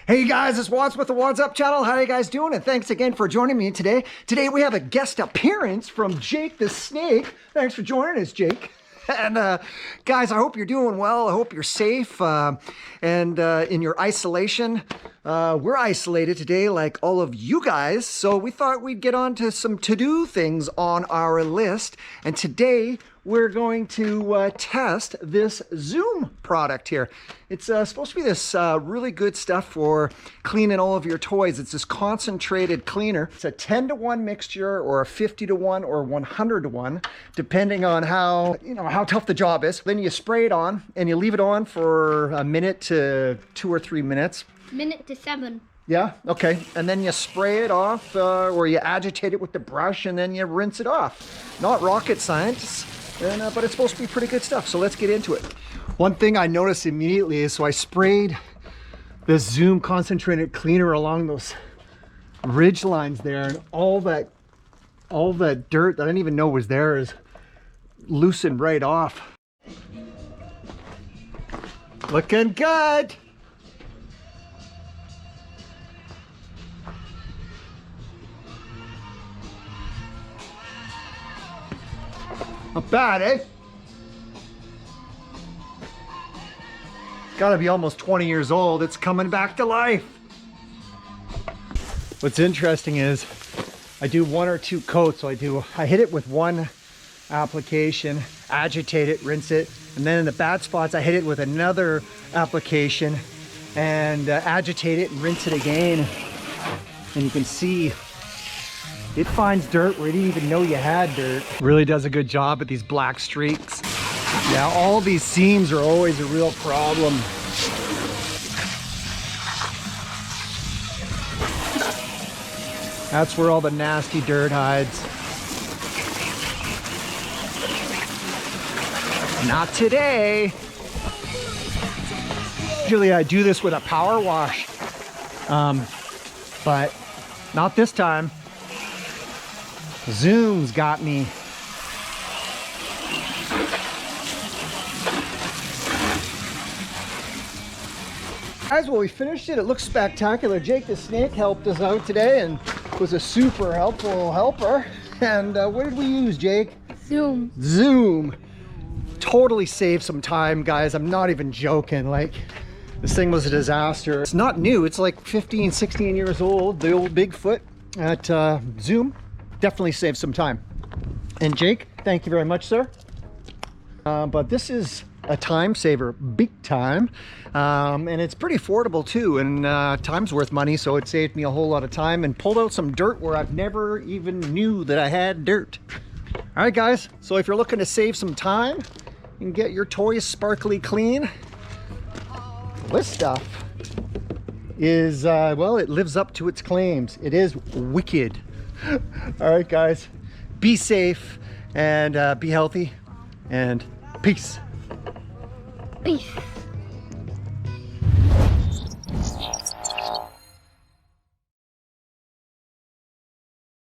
Hey guys, it's Watts with the Watts Up channel. How are you guys doing? And thanks again for joining me today. Today we have a guest appearance from Jake the Snake. Thanks for joining us, Jake. And guys, I hope you're doing well. I hope you're safe and in your isolation. We're isolated today like all of you guys. So we thought we'd get on to some to-do things on our list. And today we're going to test this Zoom product here. It's supposed to be this really good stuff for cleaning all of your toys. It's this concentrated cleaner. It's a 10-to-1 mixture or a 50-to-1 or 100-to-1, depending on how tough the job is. Then you spray it on and you leave it on for a minute to 2 or 3 minutes. Minute to 7. Yeah, okay. And then you spray it off or you agitate it with the brush and then you rinse it off. Not rocket science. But it's supposed to be pretty good stuff, so let's get into it. One thing I noticed immediately is, so I sprayed the Zoom concentrated cleaner along those ridge lines there, and all that dirt that I didn't even know was there is loosened right off. Looking good. Not bad, eh? It's gotta be almost 20 years old. It's coming back to life. What's interesting is I do 1 or 2 coats. So I hit it with one application, agitate it, rinse it. And then in the bad spots, I hit it with another application and agitate it and rinse it again. And you can see it finds dirt where you didn't even know you had dirt. Really does a good job at these black streaks. Yeah, all these seams are always a real problem. That's where all the nasty dirt hides. Not today. Usually I do this with a power wash, but not this time. Zoom's got me. Guys, well, we finished it. It looks spectacular. Jake the Snake helped us out today and was a super helpful helper. And what did we use, Jake? Zoom. Zoom. Totally saved some time, guys. I'm not even joking. Like, this thing was a disaster. It's not new. It's like 15, 16 years old. The old Bigfoot at Zoom. Definitely saved some time. And Jake, thank you very much, sir. But this is a time saver, big time. And it's pretty affordable too, and time's worth money, so it saved me a whole lot of time and pulled out some dirt where I've never even knew that I had dirt. All right, guys, so if you're looking to save some time and get your toys sparkly clean, this stuff is, well, it lives up to its claims. It is wicked. All right, guys, be safe and be healthy, and peace. Peace.